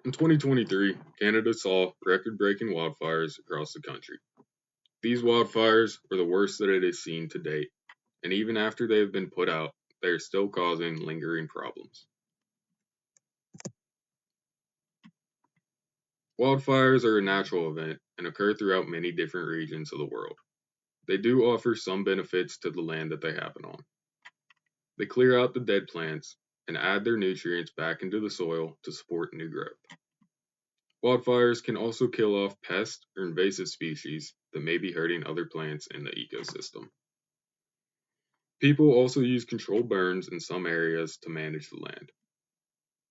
In 2023, Canada saw record-breaking wildfires across the country. These wildfires were the worst that it has seen to date, and even after they have been put out, they are still causing lingering problems. Wildfires are a natural event and occur throughout many different regions of the world. They do offer some benefits to the land that they happen on. They clear out the dead plants and add their nutrients back into the soil to support new growth. Wildfires can also kill off pests or invasive species that may be hurting other plants in the ecosystem. People also use controlled burns in some areas to manage the land.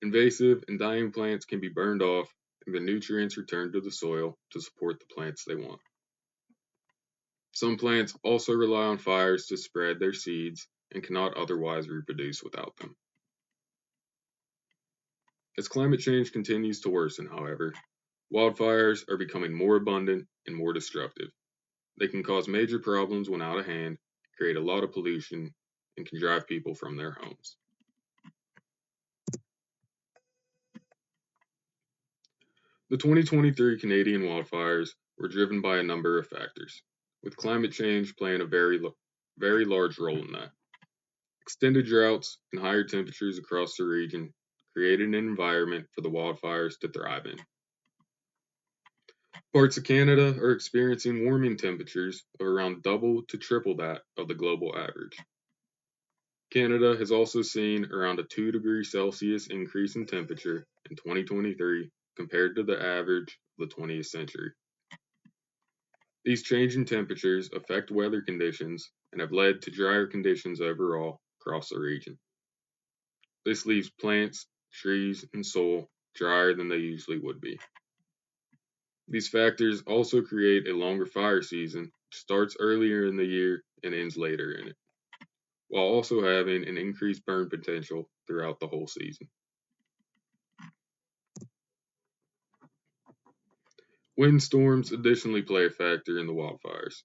Invasive and dying plants can be burned off and the nutrients returned to the soil to support the plants they want. Some plants also rely on fires to spread their seeds and cannot otherwise reproduce without them. As climate change continues to worsen, however, wildfires are becoming more abundant and more destructive. They can cause major problems when out of hand, create a lot of pollution, and can drive people from their homes. The 2023 Canadian wildfires were driven by a number of factors, with climate change playing a very large role in that. Extended droughts and higher temperatures across the region created an environment for the wildfires to thrive in. Parts of Canada are experiencing warming temperatures of around double to triple that of the global average. Canada has also seen around a 2°C increase in temperature in 2023 compared to the average of the 20th century. These changing temperatures affect weather conditions and have led to drier conditions overall across the region. This leaves plants, trees, and soil drier than they usually would be. These factors also create a longer fire season, which starts earlier in the year and ends later in it, while also having an increased burn potential throughout the whole season. Windstorms additionally play a factor in the wildfires.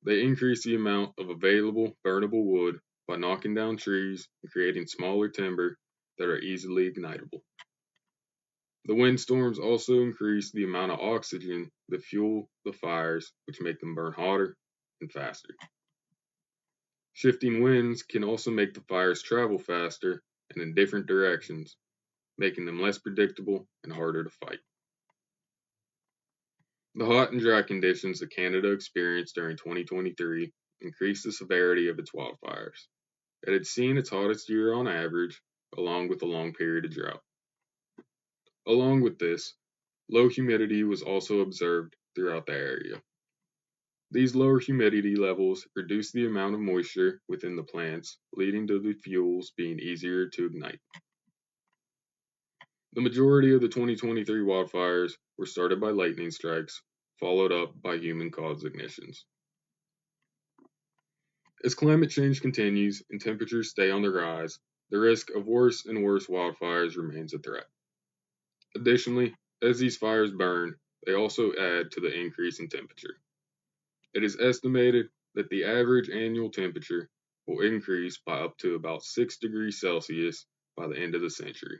They increase the amount of available burnable wood by knocking down trees and creating smaller timber that are easily ignitable. The windstorms also increase the amount of oxygen that fuel the fires, which make them burn hotter and faster. Shifting winds can also make the fires travel faster and in different directions, making them less predictable and harder to fight. The hot and dry conditions that Canada experienced during 2023 increased the severity of its wildfires. It had seen its hottest year on average, along with a long period of drought. Along with this, low humidity was also observed throughout the area. These lower humidity levels reduce the amount of moisture within the plants, leading to the fuels being easier to ignite. The majority of the 2023 wildfires were started by lightning strikes, followed up by human-caused ignitions. As climate change continues and temperatures stay on the rise, the risk of worse and worse wildfires remains a threat. Additionally, as these fires burn, they also add to the increase in temperature. It is estimated that the average annual temperature will increase by up to about 6°C by the end of the century.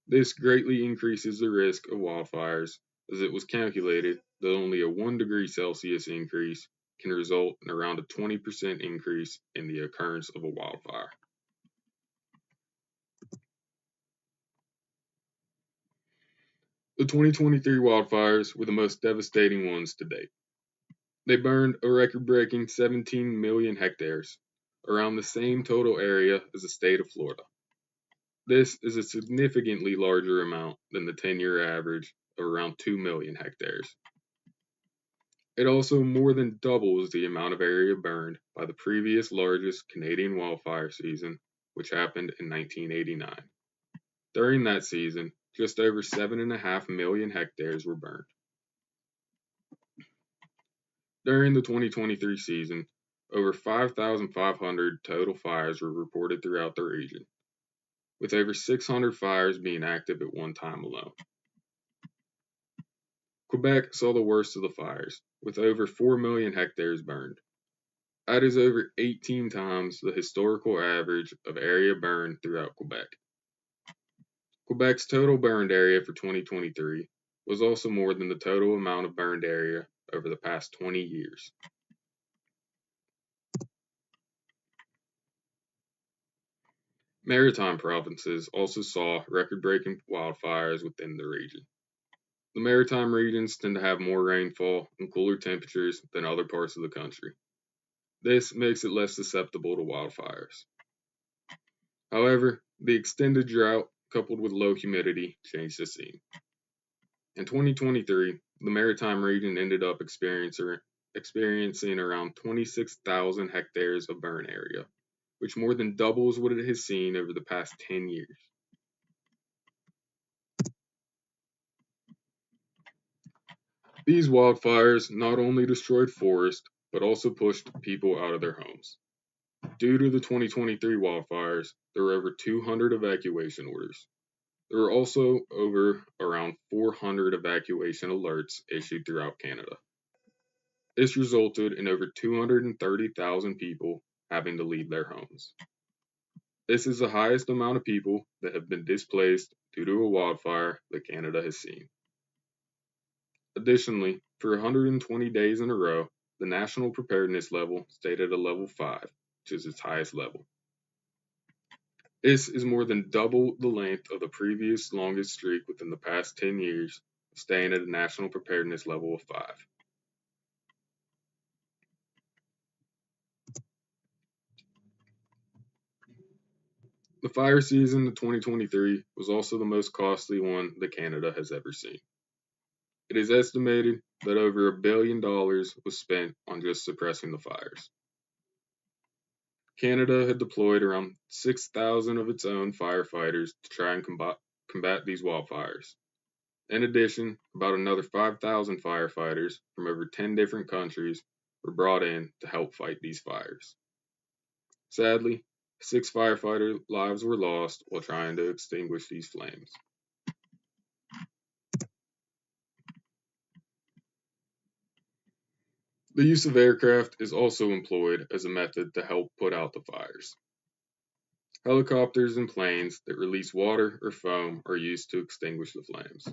This greatly increases the risk of wildfires, as it was calculated that only a 1°C increase can result in around a 20% increase in the occurrence of a wildfire. The 2023 wildfires were the most devastating ones to date. They burned a record-breaking 17 million hectares, around the same total area as the state of Florida. This is a significantly larger amount than the 10-year average of around 2 million hectares. It also more than doubles the amount of area burned by the previous largest Canadian wildfire season, which happened in 1989. During that season, just over 7.5 million hectares were burned. During the 2023 season, over 5,500 total fires were reported throughout the region, with over 600 fires being active at one time alone. Quebec saw the worst of the fires, with over 4 million hectares burned. That is over 18 times the historical average of area burned throughout Quebec. Quebec's total burned area for 2023 was also more than the total amount of burned area over the past 20 years. Maritime provinces also saw record-breaking wildfires within the region. The maritime regions tend to have more rainfall and cooler temperatures than other parts of the country. This makes it less susceptible to wildfires. However, the extended drought coupled with low humidity changed the scene. In 2023, the maritime region ended up experiencing around 26,000 hectares of burn area, which more than doubles what it has seen over the past 10 years. These wildfires not only destroyed forests, but also pushed people out of their homes. Due to the 2023 wildfires, there were over 200 evacuation orders. There were also around 400 evacuation alerts issued throughout Canada. This resulted in over 230,000 people having to leave their homes. This is the highest amount of people that have been displaced due to a wildfire that Canada has seen. Additionally, for 120 days in a row, the national preparedness level stayed at a level 5, which is its highest level. This is more than double the length of the previous longest streak within the past 10 years, staying at a national preparedness level of 5. The fire season of 2023 was also the most costly one that Canada has ever seen. It is estimated that over $1 billion was spent on just suppressing the fires. Canada had deployed around 6,000 of its own firefighters to try and combat these wildfires. In addition, about another 5,000 firefighters from over 10 different countries were brought in to help fight these fires. Sadly, 6 firefighter lives were lost while trying to extinguish these flames. The use of aircraft is also employed as a method to help put out the fires. Helicopters and planes that release water or foam are used to extinguish the flames.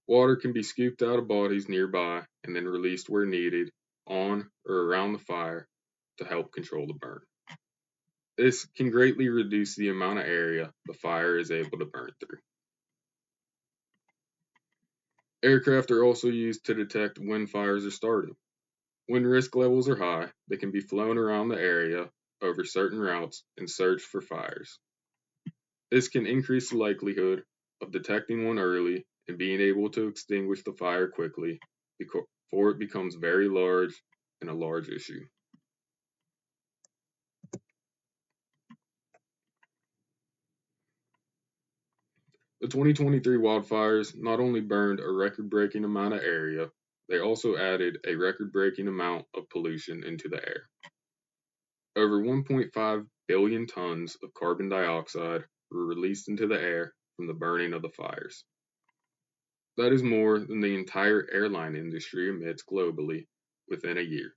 Water can be scooped out of bodies nearby and then released where needed on or around the fire to help control the burn. This can greatly reduce the amount of area the fire is able to burn through. Aircraft are also used to detect when fires are starting. When risk levels are high, they can be flown around the area over certain routes and search for fires. This can increase the likelihood of detecting one early and being able to extinguish the fire quickly before it becomes very large and a large issue. The 2023 wildfires not only burned a record-breaking amount of area, they also added a record-breaking amount of pollution into the air. Over 1.5 billion tons of carbon dioxide were released into the air from the burning of the fires. That is more than the entire airline industry emits globally within a year.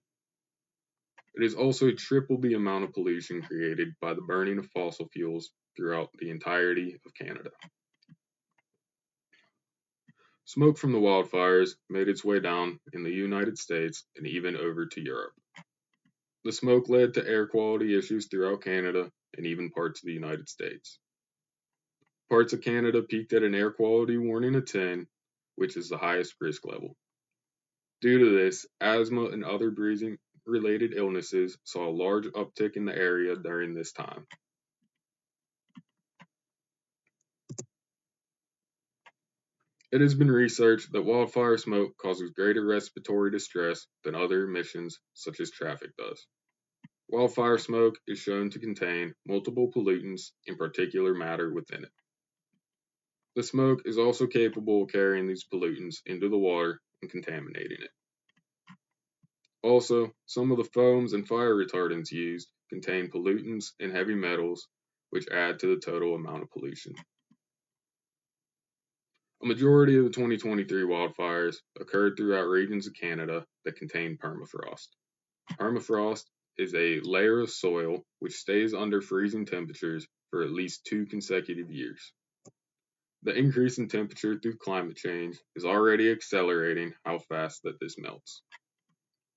It is also triple the amount of pollution created by the burning of fossil fuels throughout the entirety of Canada. Smoke from the wildfires made its way down in the United States and even over to Europe. The smoke led to air quality issues throughout Canada and even parts of the United States. Parts of Canada peaked at an air quality warning of 10, which is the highest risk level. Due to this, asthma and other breathing-related illnesses saw a large uptick in the area during this time. It has been researched that wildfire smoke causes greater respiratory distress than other emissions, such as traffic does. Wildfire smoke is shown to contain multiple pollutants and particulate matter within it. The smoke is also capable of carrying these pollutants into the water and contaminating it. Also, some of the foams and fire retardants used contain pollutants and heavy metals, which add to the total amount of pollution. A majority of the 2023 wildfires occurred throughout regions of Canada that contain permafrost. Permafrost is a layer of soil which stays under freezing temperatures for at least 2 consecutive years. The increase in temperature through climate change is already accelerating how fast that this melts.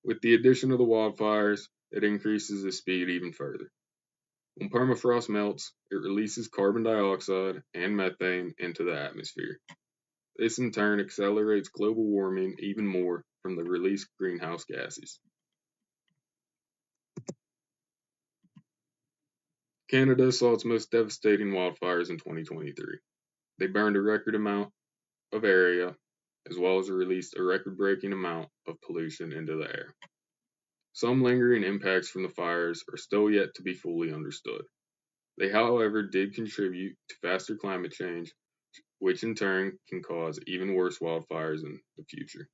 With the addition of the wildfires, it increases the speed even further. When permafrost melts, it releases carbon dioxide and methane into the atmosphere. This in turn accelerates global warming even more from the released greenhouse gases. Canada saw its most devastating wildfires in 2023. They burned a record amount of area, as well as released a record-breaking amount of pollution into the air. Some lingering impacts from the fires are still yet to be fully understood. They, however, did contribute to faster climate change, which in turn can cause even worse wildfires in the future.